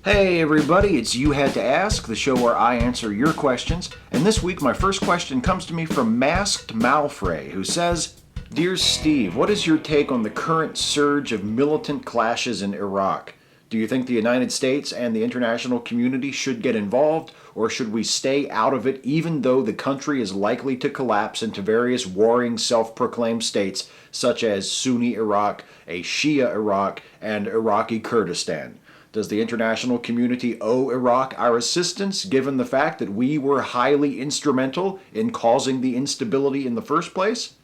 Hey everybody, it's You Had to Ask, the show where I answer your questions. And this week my first question comes to me from Masked Malfrey, who says, Dear Steve, what is your take on the current surge of militant clashes in Iraq? Do you think the United States and the international community should get involved, or should we stay out of it even though the country is likely to collapse into various warring self-proclaimed states such as Sunni Iraq, a Shia Iraq, and Iraqi Kurdistan? Does the international community owe Iraq our assistance given the fact that we were highly instrumental in causing the instability in the first place?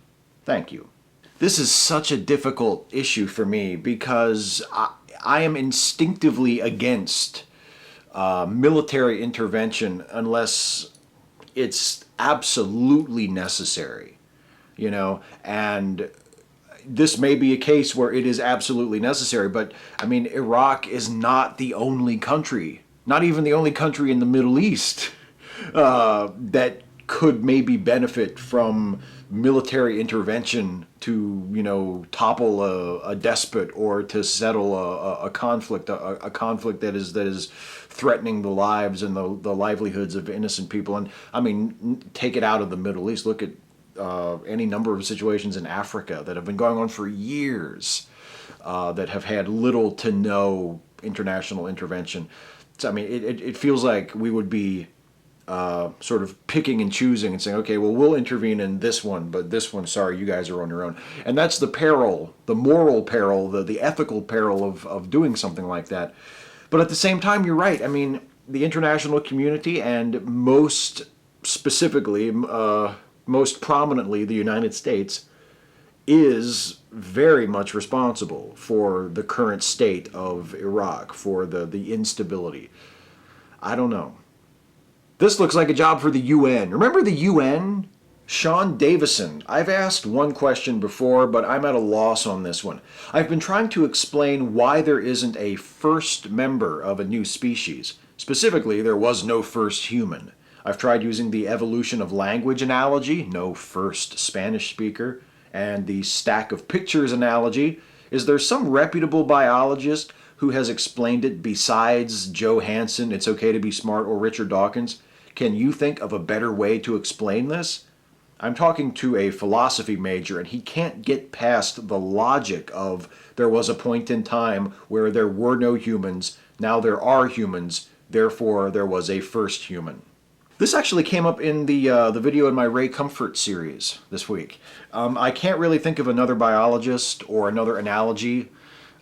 Thank you. This is such a difficult issue for me because I am instinctively against military intervention unless it's absolutely necessary, and this may be a case where it is absolutely necessary, but I mean, Iraq is not the only country, not even the only country in the Middle East, that could maybe benefit from military intervention to, topple a despot or to settle a conflict, a conflict that is threatening the lives and the livelihoods of innocent people. And I mean, take it out of the Middle East. Look at any number of situations in Africa that have been going on for years that have had little to no international intervention. So, I mean, it feels like we would be sort of picking and choosing and saying, okay, well, we'll intervene in this one, but this one, sorry, you guys are on your own. And that's the peril, the moral peril, the ethical peril of doing something like that. But at the same time, you're right. I mean, the international community and most specifically, most prominently the United States, is very much responsible for the current state of Iraq, for the instability. I don't know. This looks like a job for the UN. Remember the UN? Sean Davison. I've asked one question before, but I'm at a loss on this one. I've been trying to explain why there isn't a first member of a new species. Specifically, there was no first human. I've tried using the evolution of language analogy, no first Spanish speaker, and the stack of pictures analogy. Is there some reputable biologist who has explained it besides Joe Hansen, It's Okay to Be Smart, or Richard Dawkins? Can you think of a better way to explain this? I'm talking to a philosophy major, and he can't get past the logic of there was a point in time where there were no humans, now there are humans, therefore there was a first human. This actually came up in the video in my Ray Comfort series this week. I can't really think of another biologist or another analogy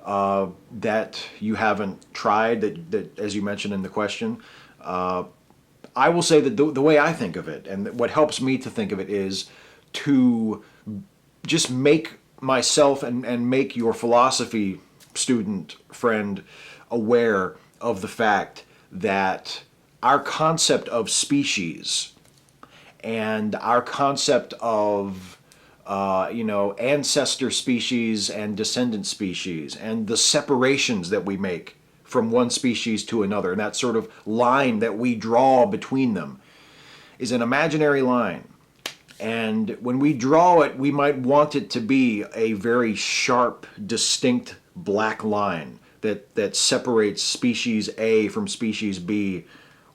that you haven't tried, that as you mentioned in the question. I will say that the way I think of it, and what helps me to think of it, is to just make myself and make your philosophy student friend aware of the fact that our concept of species and our concept of ancestor species and descendant species and the separations that we make from one species to another, and that sort of line that we draw between them is an imaginary line. And when we draw it, we might want it to be a very sharp, distinct black line that separates species A from species B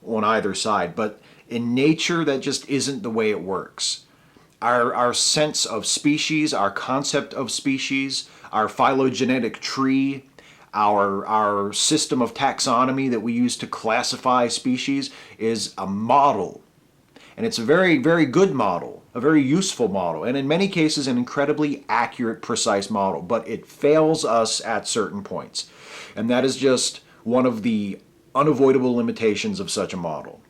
on either side. But in nature, that just isn't the way it works. Our sense of species, our concept of species, our phylogenetic tree, our system of taxonomy that we use to classify species is a model. And it's a very, very good model, a very useful model, and in many cases an incredibly accurate, precise model. But it fails us at certain points. And that is just one of the unavoidable limitations of such a model.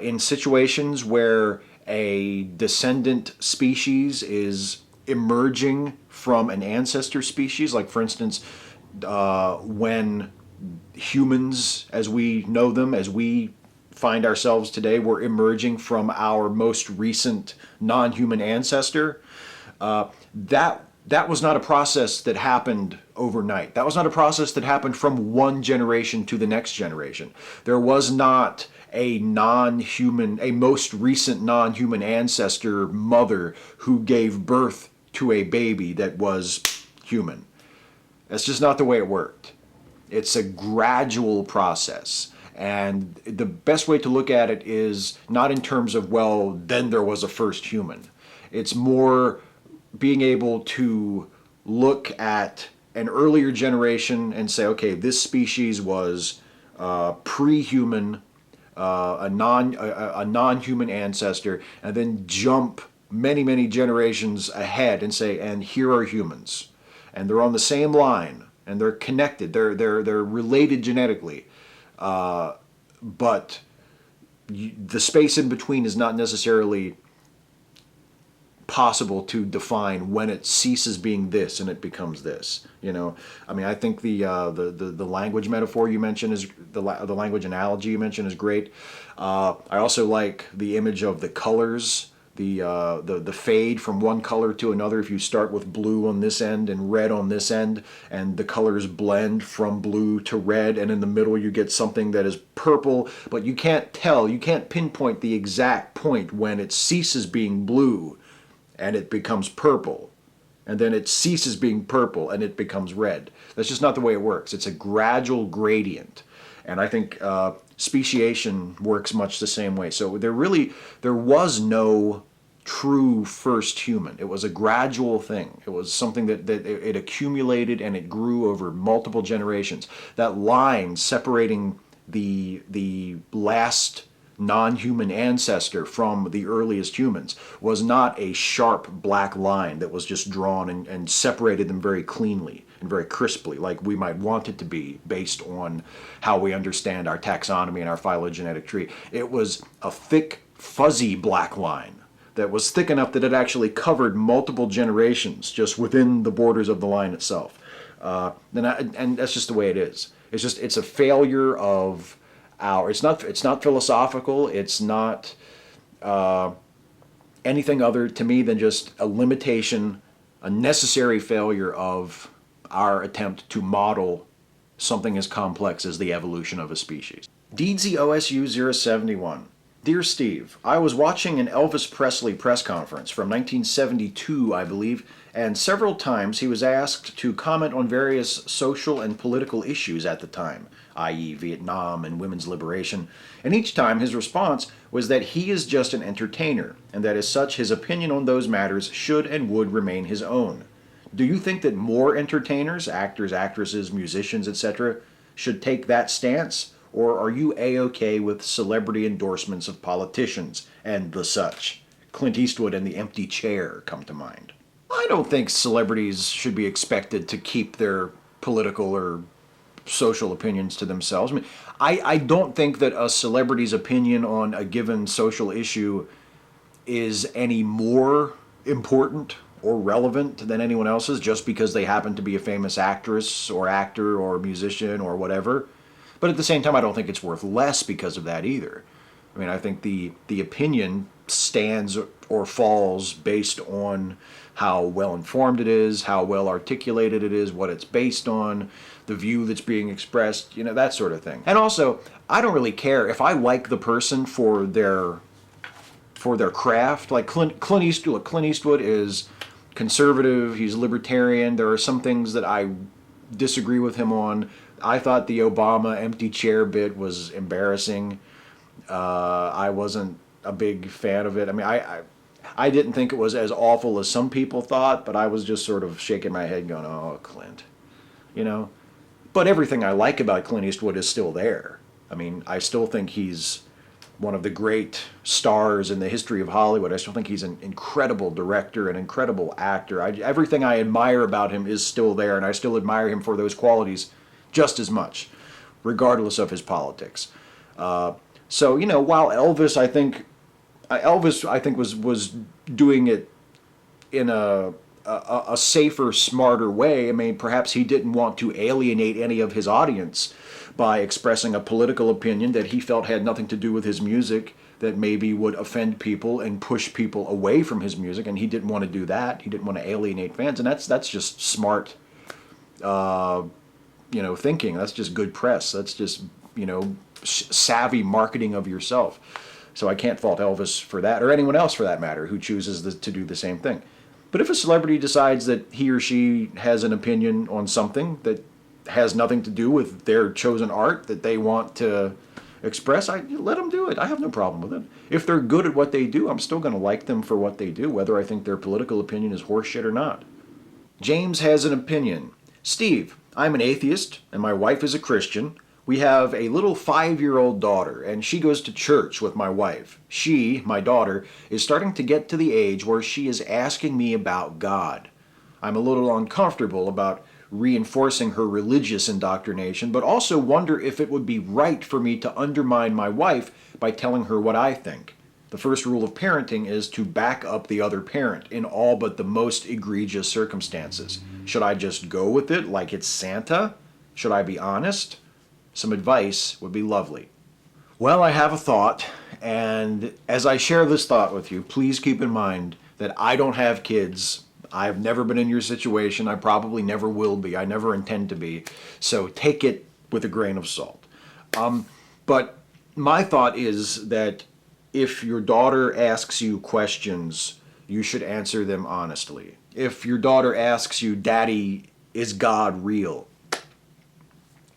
In situations where a descendant species is emerging from an ancestor species, like for instance, when humans, as we know them, as we find ourselves today, were emerging from our most recent non-human ancestor, that was not a process that happened overnight. That was not a process that happened from one generation to the next generation. There was not a most recent non-human ancestor mother who gave birth to a baby that was human. That's just not the way it worked. It's a gradual process. And the best way to look at it is not in terms of, well, then there was a first human. It's more being able to look at an earlier generation and say, okay, this species was pre-human, a non-human ancestor, and then jump many generations ahead and say, and here are humans, and they're on the same line, and they're connected, they're related genetically, but the space in between is not necessarily possible to define when it ceases being this and it becomes this. I mean, I think the language metaphor you mentioned is the language analogy you mentioned is great. I also like the image of the colors, the fade from one color to another. If you start with blue on this end and red on this end, and the colors blend from blue to red, and in the middle you get something that is purple, but you can't pinpoint the exact point when it ceases being blue and it becomes purple, and then it ceases being purple and it becomes red. That's just not the way it works. It's a gradual gradient. And I think speciation works much the same way. So there was no true first human. It was a gradual thing. It was something that it accumulated and it grew over multiple generations. That line separating the last non-human ancestor from the earliest humans was not a sharp black line that was just drawn and separated them very cleanly and very crisply, like we might want it to be based on how we understand our taxonomy and our phylogenetic tree. It was a thick, fuzzy black line that was thick enough that it actually covered multiple generations just within the borders of the line itself. And that's just the way it is. It's a failure of it's not philosophical. It's not anything other to me than just a limitation, a necessary failure of our attempt to model something as complex as the evolution of a species. Deedsy OSU 071. Dear Steve, I was watching an Elvis Presley press conference from 1972, I believe, and several times he was asked to comment on various social and political issues at the time, i.e. Vietnam and women's liberation, and each time his response was that he is just an entertainer, and that as such his opinion on those matters should and would remain his own. Do you think that more entertainers, actors, actresses, musicians, etc., should take that stance? Or are you A-OK with celebrity endorsements of politicians and the such? Clint Eastwood and The Empty Chair come to mind. I don't think celebrities should be expected to keep their political or social opinions to themselves. I mean, I don't think that a celebrity's opinion on a given social issue is any more important or relevant than anyone else's just because they happen to be a famous actress or actor or musician or whatever. But at the same time, I don't think it's worth less because of that either. I mean, I think the opinion stands or falls based on how well informed it is, how well articulated it is, what it's based on, the view that's being expressed, that sort of thing. And also, I don't really care if I like the person for their craft. Like Clint Eastwood. Look, Clint Eastwood is conservative. He's libertarian. There are some things that I disagree with him on. I thought the Obama empty chair bit was embarrassing. I wasn't a big fan of it. I mean, I didn't think it was as awful as some people thought, but I was just sort of shaking my head going, oh, Clint. But everything I like about Clint Eastwood is still there. I mean, I still think he's one of the great stars in the history of Hollywood. I still think he's an incredible director, an incredible actor. Everything I admire about him is still there, and I still admire him for those qualities just as much, regardless of his politics. So while Elvis, I think was doing it in a safer, smarter way. I mean, perhaps he didn't want to alienate any of his audience by expressing a political opinion that he felt had nothing to do with his music, that maybe would offend people and push people away from his music, and he didn't want to do that. He didn't want to alienate fans, and that's just smart. Thinking. That's just good press. That's just, savvy marketing of yourself. So I can't fault Elvis for that, or anyone else for that matter, who chooses to do the same thing. But if a celebrity decides that he or she has an opinion on something that has nothing to do with their chosen art that they want to express, I let them do it. I have no problem with it. If they're good at what they do, I'm still going to like them for what they do, whether I think their political opinion is horseshit or not. James has an opinion. Steve, I'm an atheist and my wife is a Christian. We have a little 5-year-old daughter, and she goes to church with my wife. She, my daughter, is starting to get to the age where she is asking me about God. I'm a little uncomfortable about reinforcing her religious indoctrination, but also wonder if it would be right for me to undermine my wife by telling her what I think. The first rule of parenting is to back up the other parent in all but the most egregious circumstances. Should I just go with it like it's Santa? Should I be honest? Some advice would be lovely. Well, I have a thought, and as I share this thought with you, please keep in mind that I don't have kids. I've never been in your situation. I probably never will be. I never intend to be. So take it with a grain of salt. But my thought is that if your daughter asks you questions, you should answer them honestly. If your daughter asks you, Daddy, is God real?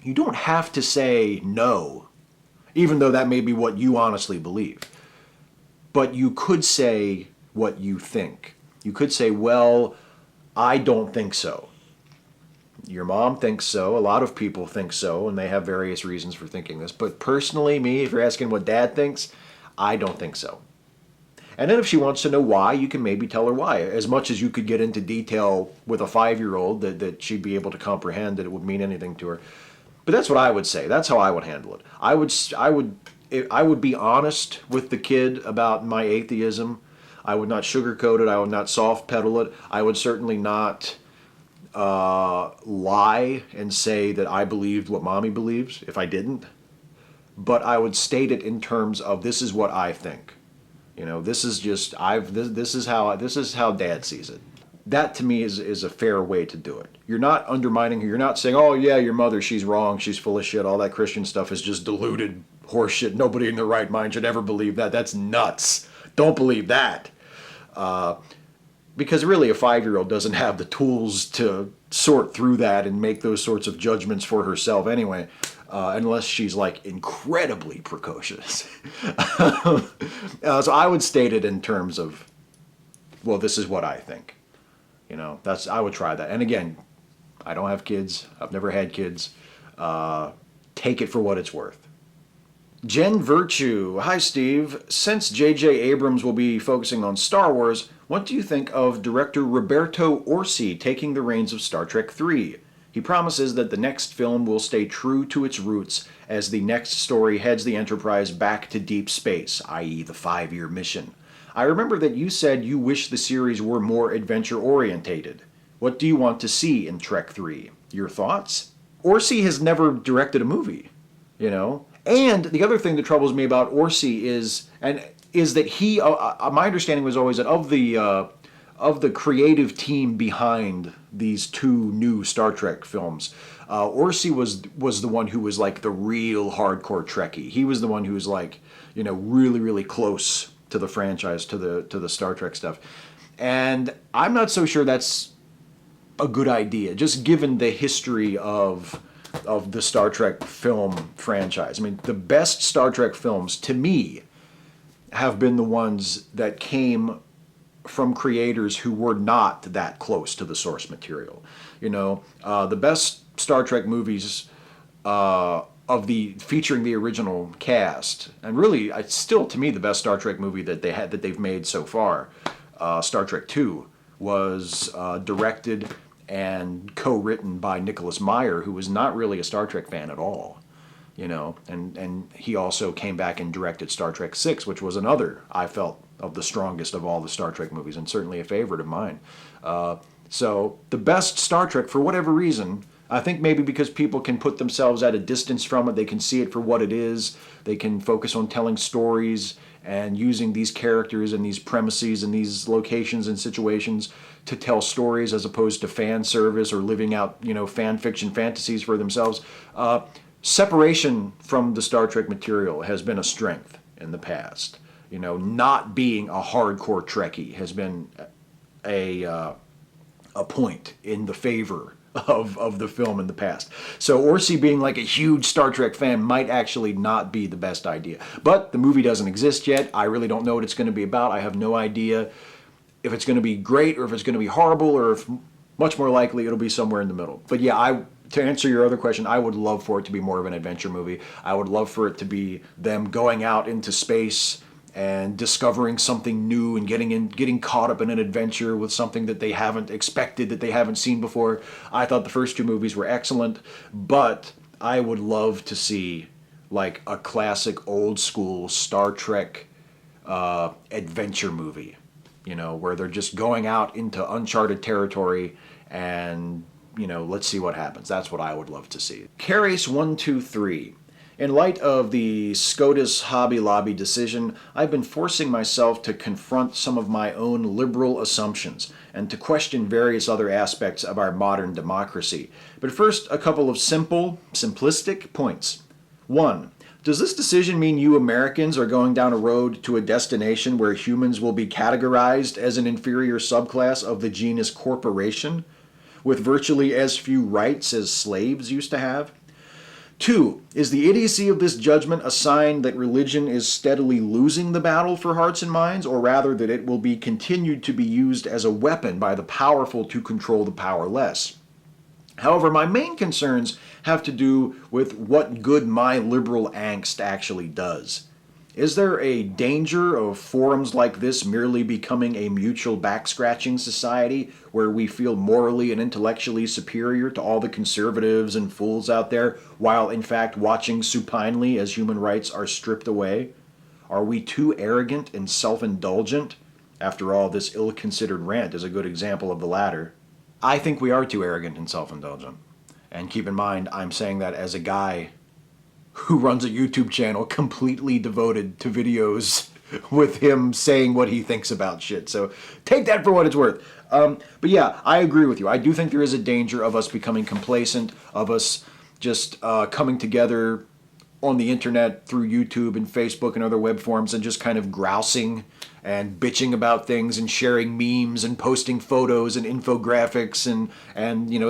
You don't have to say no, even though that may be what you honestly believe. But you could say what you think. You could say, well, I don't think so. Your mom thinks so. A lot of people think so, and they have various reasons for thinking this. But personally, me, if you're asking what Dad thinks, I don't think so. And then if she wants to know why, you can maybe tell her why. As much as you could get into detail with a 5-year-old that she'd be able to comprehend that it would mean anything to her. But that's what I would say. That's how I would handle it. I would be honest with the kid about my atheism. I would not sugarcoat it. I would not soft pedal it. I would certainly not lie and say that I believed what Mommy believes if I didn't. But I would state it in terms of this is what I think. You know, this is just this is how Dad sees it. That to me is a fair way to do it. You're not undermining her. You're not saying, oh yeah, your mother, she's wrong, she's full of shit. All that Christian stuff is just deluded horseshit. Nobody in their right mind should ever believe that. That's nuts. Don't believe that. Because really a 5-year-old doesn't have the tools to sort through that and make those sorts of judgments for herself anyway, unless she's like incredibly precocious. So I would state it in terms of, well, this is what I think. You know, I would try that. And again, I don't have kids. I've never had kids. Take it for what it's worth. Jen Virtue. Hi, Steve. Since J.J. Abrams will be focusing on Star Wars, what do you think of director Roberto Orci taking the reins of Star Trek III? He promises that the next film will stay true to its roots as the next story heads the Enterprise back to deep space, i.e. the 5-year mission. I remember that you said you wish the series were more adventure-orientated. What do you want to see in Trek 3? Your thoughts? Orci has never directed a movie, you know? And the other thing that troubles me about Orci is that he, my understanding was always that of the creative team behind these 2 new Star Trek films, Orci was the one who was like the real hardcore Trekkie. He was the one who was like, you know, really, really close to the franchise, to the Star Trek stuff. And I'm not so sure that's a good idea, just given the history of the Star Trek film franchise. I mean, the best Star Trek films, to me, have been the ones that came from creators who were not that close to the source material. You know, the best Star Trek movies featuring the original cast, and really, it's still to me the best Star Trek movie that they've made so far. Star Trek II was directed and co-written by Nicholas Meyer, who was not really a Star Trek fan at all. You know, and he also came back and directed Star Trek VI, which was another, I felt, of the strongest of all the Star Trek movies, and certainly a favorite of mine. So the best Star Trek, for whatever reason, I think maybe because people can put themselves at a distance from it, they can see it for what it is, they can focus on telling stories and using these characters and these premises and these locations and situations to tell stories as opposed to fan service or living out, you know, fan fiction fantasies for themselves. Separation from the Star Trek material has been a strength in the past. You know, not being a hardcore Trekkie has been a point in the favor of the film in the past. So Orsi being like a huge Star Trek fan might actually not be the best idea. But the movie doesn't exist yet. I really don't know what it's going to be about. I have no idea if it's going to be great or if it's going to be horrible, or if much more likely it'll be somewhere in the middle. But yeah, to answer your other question, I would love for it to be more of an adventure movie. I would love for it to be them going out into space and discovering something new and getting caught up in an adventure with something that they haven't expected, that they haven't seen before. I thought the first two movies were excellent, but I would love to see like a classic old school Star Trek adventure movie, where they're just going out into uncharted territory and, let's see what happens. That's what I would love to see. Carice123. In light of the SCOTUS Hobby Lobby decision, I've been forcing myself to confront some of my own liberal assumptions and to question various other aspects of our modern democracy. But first, a couple of simplistic points. 1. Does this decision mean you Americans are going down a road to a destination where humans will be categorized as an inferior subclass of the genus corporation, with virtually as few rights as slaves used to have? 2. Is the idiocy of this judgment a sign that religion is steadily losing the battle for hearts and minds, or rather that it will be continued to be used as a weapon by the powerful to control the powerless? However, my main concerns have to do with what good my liberal angst actually does. Is there a danger of forums like this merely becoming a mutual back-scratching society where we feel morally and intellectually superior to all the conservatives and fools out there, while in fact watching supinely as human rights are stripped away? Are we too arrogant and self-indulgent? After all, this ill-considered rant is a good example of the latter. I think we are too arrogant and self-indulgent. And keep in mind, I'm saying that as a guy who runs a YouTube channel completely devoted to videos with him saying what he thinks about shit. So take that for what it's worth. But yeah, I agree with you. I do think there is a danger of us becoming complacent, of us just coming together on the internet through YouTube and Facebook and other web forums and just kind of grousing and bitching about things and sharing memes and posting photos and infographics and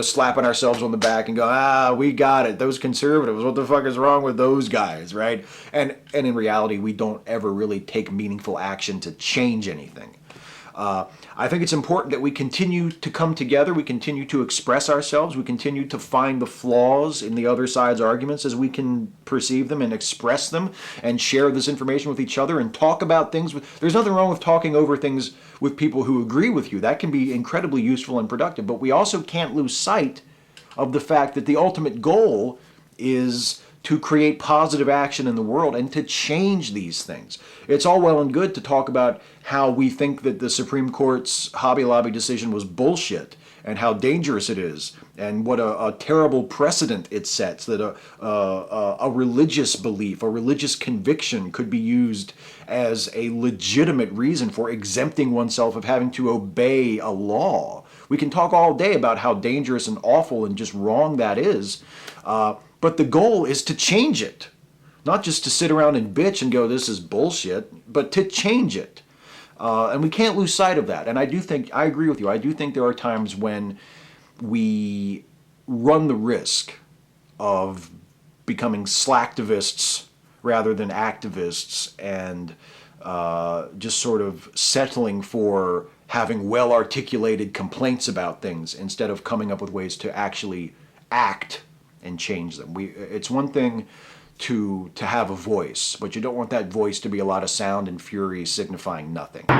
slapping ourselves on the back and go, we got it, those conservatives, what the fuck is wrong with those guys, right? And in reality, we don't ever really take meaningful action to change anything. I think it's important that we continue to come together, we continue to express ourselves, we continue to find the flaws in the other side's arguments as we can perceive them and express them and share this information with each other and talk about things. There's nothing wrong with talking over things with people who agree with you. That can be incredibly useful and productive, but we also can't lose sight of the fact that the ultimate goal is to create positive action in the world and to change these things. It's all well and good to talk about how we think that the Supreme Court's Hobby Lobby decision was bullshit and how dangerous it is and what a terrible precedent it sets, that a religious belief, a religious conviction could be used as a legitimate reason for exempting oneself of having to obey a law. We can talk all day about how dangerous and awful and just wrong that is, but the goal is to change it. Not just to sit around and bitch and go, this is bullshit, but to change it. And we can't lose sight of that. And I agree with you, I do think there are times when we run the risk of becoming slacktivists rather than activists and just sort of settling for having well-articulated complaints about things instead of coming up with ways to actually act and change them. It's one thing to have a voice, but you don't want that voice to be a lot of sound and fury signifying nothing. Like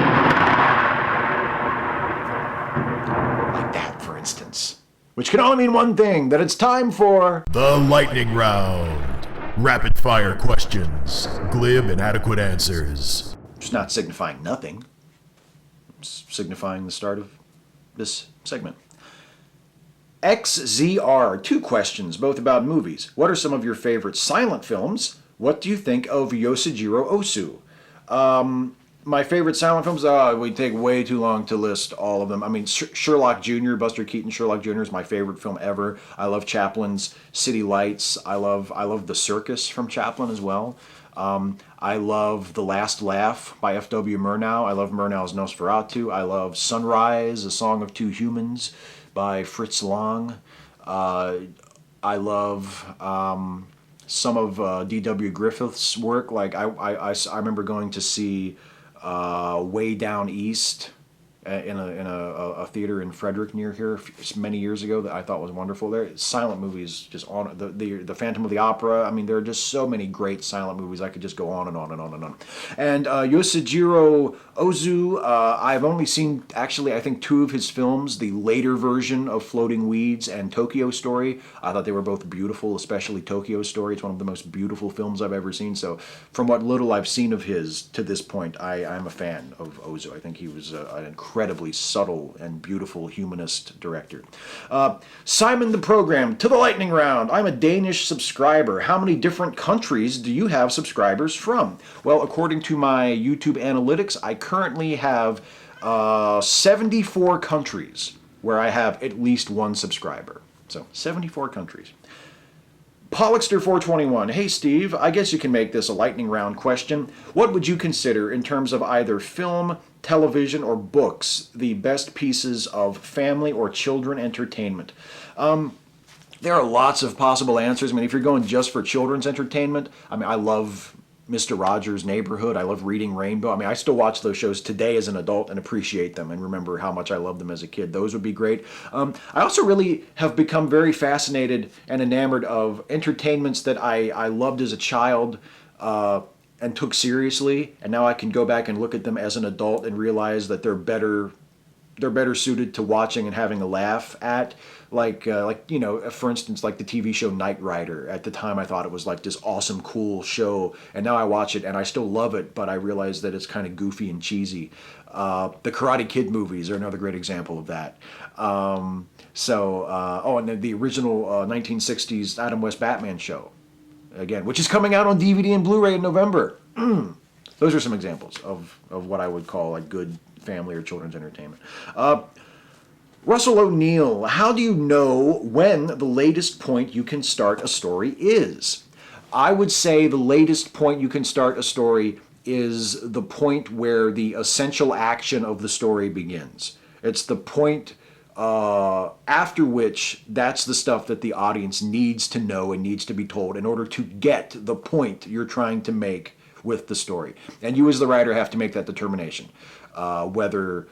that, for instance. Which can only mean one thing, that it's time for the lightning round. Rapid fire questions, glib and adequate answers. It's not signifying nothing. It's signifying the start of this segment. XZR, 2 questions, both about movies. What are some of your favorite silent films? What do you think of Yoshijiro Osu? My favorite silent films, it would take way too long to list all of them. I mean, Sherlock Jr., Buster Keaton, Sherlock Jr. is my favorite film ever. I love Chaplin's City Lights. I love The Circus from Chaplin as well. I love The Last Laugh by F.W. Murnau. I love Murnau's Nosferatu. I love Sunrise, A Song of Two Humans by Fritz Lang. I love some of D.W. Griffith's work. Like I remember going to see Way Down East in a theater in Frederick near here many years ago that I thought was wonderful. There, silent movies just on the Phantom of the Opera. I mean, there are just so many great silent movies. I could just go on and on and on and on. And Yoshijiro Ozu, I've only seen actually I think two of his films, the later version of Floating Weeds and Tokyo Story. I thought they were both beautiful, especially Tokyo Story. It's one of the most beautiful films I've ever seen. So from what little I've seen of his to this point, I'm a fan of Ozu. I think he was an incredibly subtle and beautiful humanist director. Simon the Program, to the lightning round. I'm a Danish subscriber. How many different countries do you have subscribers from? Well, according to my YouTube analytics, I currently have 74 countries where I have at least one subscriber. So 74 countries. Pollixter421, hey Steve, I guess you can make this a lightning round question. What would you consider in terms of either film, television, or books the best pieces of family or children entertainment? There are lots of possible answers. I mean, if you're going just for children's entertainment, I mean, I love Mr. Rogers' Neighborhood. I love Reading Rainbow. I mean, I still watch those shows today as an adult and appreciate them and remember how much I loved them as a kid. Those would be great. I also really have become very fascinated and enamored of entertainments that I loved as a child and took seriously, and now I can go back and look at them as an adult and realize that they're better suited to watching and having a laugh at, like you know, for instance, like the TV show Knight Rider. At the time I thought it was like this awesome cool show, and now I watch it and I still love it, but I realize that it's kind of goofy and cheesy. The Karate Kid movies are another great example of that. And then the original 1960s Adam West Batman show, again, which is coming out on DVD and Blu-ray in November. Those are some examples of what I would call like good family or children's entertainment. Russell O'Neill, how do you know when the latest point you can start a story is? I would say the latest point you can start a story is the point where the essential action of the story begins. It's the point after which that's the stuff that the audience needs to know and needs to be told in order to get the point you're trying to make with the story. And you as the writer have to make that determination. Whether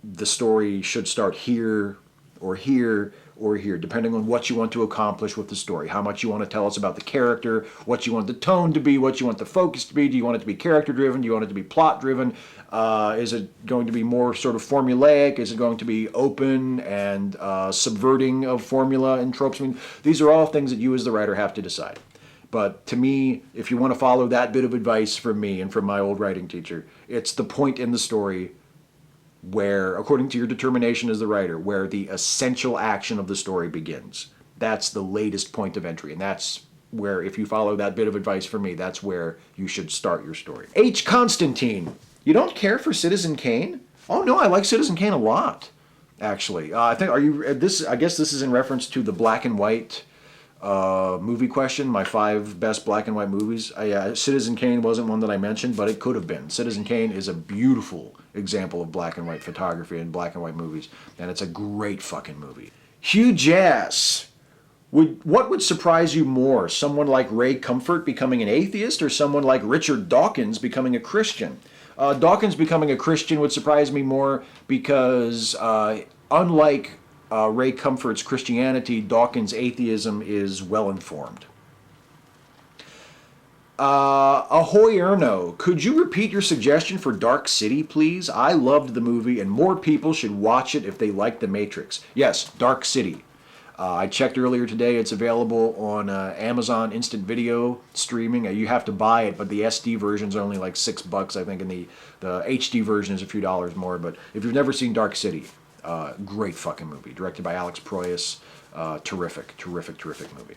the story should start here or here or here, depending on what you want to accomplish with the story, how much you want to tell us about the character, what you want the tone to be, what you want the focus to be. Do you want it to be character driven? Do you want it to be plot driven? Is it going to be more sort of formulaic? Is it going to be open and subverting of formula and tropes? I mean, these are all things that you as the writer have to decide. But to me, if you want to follow that bit of advice from me and from my old writing teacher, it's the point in the story where, according to your determination as the writer, where the essential action of the story begins. That's the latest point of entry, and that's where, if you follow that bit of advice from me, that's where you should start your story. H. Constantine, you don't care for Citizen Kane? Oh no, I like Citizen Kane a lot, actually. I think I guess this is in reference to the black and white movie question, my 5 best black and white movies. Citizen Kane wasn't one that I mentioned, but it could have been. Citizen Kane is a beautiful example of black and white photography and black and white movies, and it's a great fucking movie. Hugh Jass, what would surprise you more? Someone like Ray Comfort becoming an atheist, or someone like Richard Dawkins becoming a Christian? Dawkins becoming a Christian would surprise me more because unlike Ray Comfort's Christianity, Dawkins' atheism is well-informed. Ahoy Erno, could you repeat your suggestion for Dark City, please? I loved the movie, and more people should watch it if they like The Matrix. Yes, Dark City. I checked earlier today. It's available on Amazon Instant Video streaming. You have to buy it, but the SD version's only like $6, I think, and the HD version is a few dollars more. But if you've never seen Dark City, great fucking movie. Directed by Alex Proyas. Terrific movie.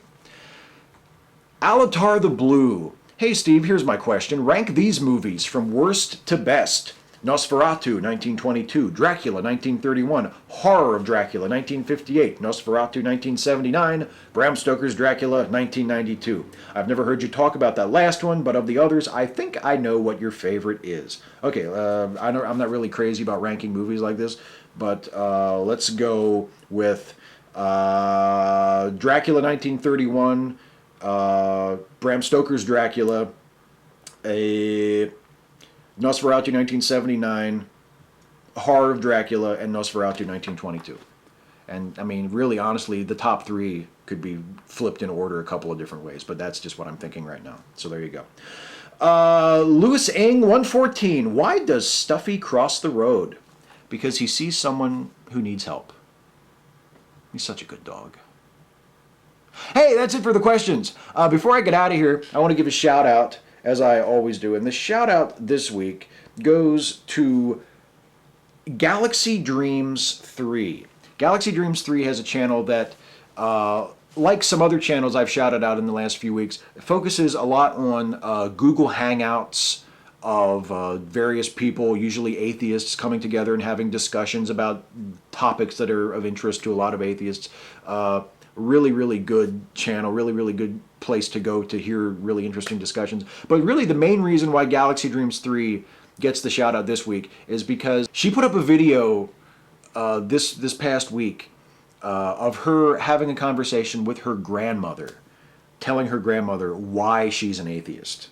Alatar the Blue. Hey Steve, here's my question. Rank these movies from worst to best. Nosferatu, 1922. Dracula, 1931. Horror of Dracula, 1958. Nosferatu, 1979. Bram Stoker's Dracula, 1992. I've never heard you talk about that last one, but of the others, I think I know what your favorite is. Okay, I'm not really crazy about ranking movies like this, but let's go with Dracula 1931, Bram Stoker's Dracula, a Nosferatu 1979, Horror of Dracula, and Nosferatu 1922. And I mean, really, honestly, the top three could be flipped in order a couple of different ways, but that's just what I'm thinking right now. So there you go. Louis Ing 114. Why does Stuffy cross the road? Because he sees someone who needs help. He's such a good dog. Hey, that's it for the questions. Before I get out of here, I want to give a shout out, as I always do. And the shout out this week goes to Galaxy Dreams 3. Galaxy Dreams 3 has a channel that, like some other channels I've shouted out in the last few weeks, focuses a lot on Google Hangouts of various people, usually atheists, coming together and having discussions about topics that are of interest to a lot of atheists. Really, really good channel, really, really good place to go to hear really interesting discussions. But really the main reason why Galaxy Dreams 3 gets the shout out this week is because she put up a video this past week of her having a conversation with her grandmother, telling her grandmother why she's an atheist.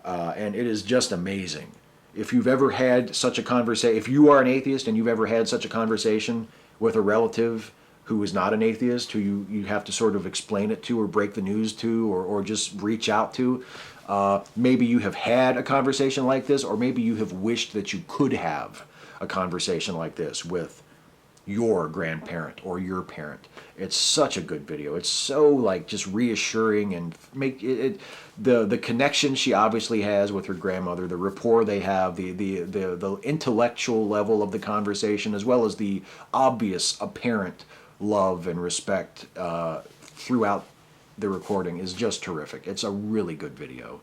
And it is just amazing. If you've ever had such a conversation, if you are an atheist and you've ever had such a conversation with a relative who is not an atheist, who you have to sort of explain it to or break the news to or just reach out to, maybe you have had a conversation like this, or maybe you have wished that you could have a conversation like this with your grandparent or your parent. It's such a good video. It's so like just reassuring and make it the connection she obviously has with her grandmother, the rapport they have, the intellectual level of the conversation, as well as the obvious apparent love and respect throughout the recording is just terrific. It's a really good video.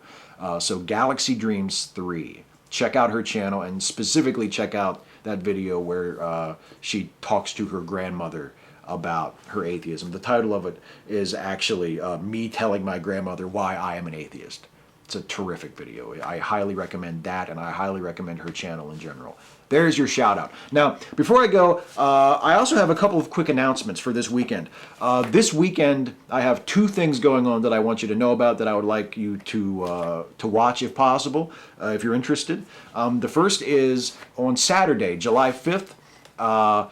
So Galaxy Dreams 3. Check out her channel and specifically check out that video where she talks to her grandmother about her atheism. The title of it is actually me telling my grandmother why I am an atheist. It's a terrific video. I highly recommend that, and I highly recommend her channel in general. There's your shout out. Now, before I go, I also have a couple of quick announcements for this weekend. This weekend, I have two things going on that I want you to know about that I would like you to watch if possible, if you're interested. The first is on Saturday, July 5th,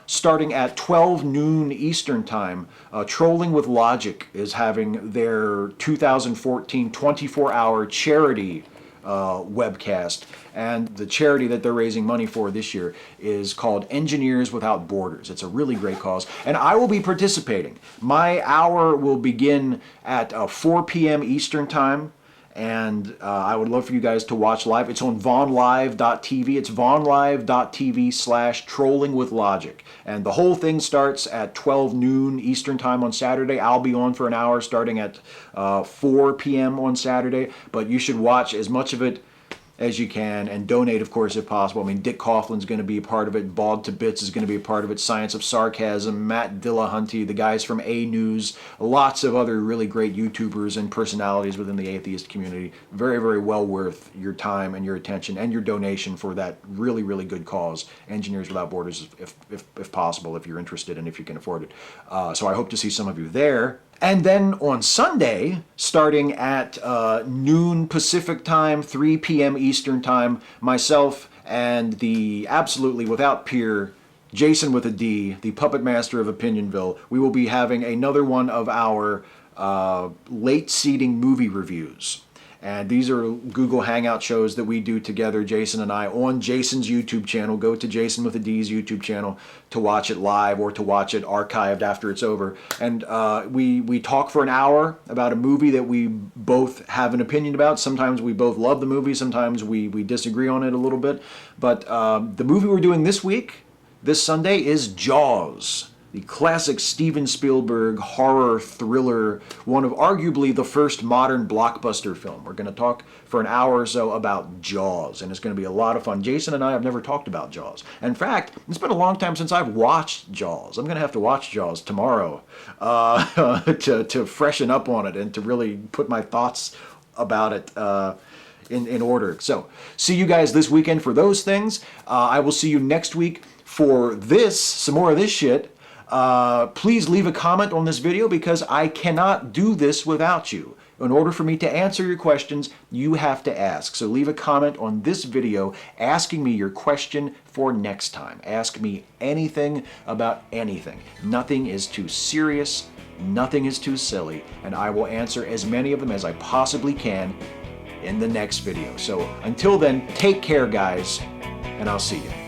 starting at 12 noon Eastern Time, Trolling with Logic is having their 2014 24-hour charity webcast, and the charity that they're raising money for this year is called Engineers Without Borders. It's a really great cause, and I will be participating. My hour will begin at 4 p.m. Eastern Time, and I would love for you guys to watch live. It's on vonlive.tv. It's vonlive.tv/trolling with logic. And the whole thing starts at 12 noon Eastern Time on Saturday. I'll be on for an hour starting at 4 p.m. on Saturday. But you should watch as much of it as you can and donate, of course, if possible. I mean, Dick Coughlin's going to be a part of it. Bald to Bits is going to be a part of it. Science of Sarcasm, Matt Dillahunty, the guys from A News, lots of other really great YouTubers and personalities within the atheist community. Very, very well worth your time and your attention and your donation for that really, really good cause, Engineers Without Borders, if possible, if you're interested and if you can afford it. So I hope to see some of you there. And then on Sunday, starting at noon Pacific Time, 3 p.m. Eastern Time, myself and the absolutely without peer Jason with a D, the puppet master of Opinionville, we will be having another one of our late seating movie reviews. And these are Google Hangout shows that we do together, Jason and I, on Jason's YouTube channel. Go to Jason with a D's YouTube channel to watch it live or to watch it archived after it's over. And we talk for an hour about a movie that we both have an opinion about. Sometimes we both love the movie. Sometimes we disagree on it a little bit. But the movie we're doing this week, this Sunday, is Jaws. The classic Steven Spielberg horror thriller, one of arguably the first modern blockbuster film. We're going to talk for an hour or so about Jaws, and it's going to be a lot of fun. Jason and I have never talked about Jaws. In fact, it's been a long time since I've watched Jaws. I'm going to have to watch Jaws tomorrow to freshen up on it and to really put my thoughts about it in order. So, see you guys this weekend for those things. I will see you next week for this, some more of this shit. Please leave a comment on this video because I cannot do this without you. In order for me to answer your questions, you have to ask. So leave a comment on this video asking me your question for next time. Ask me anything about anything. Nothing is too serious, nothing is too silly, and I will answer as many of them as I possibly can in the next video. So until then, take care, guys, and I'll see you.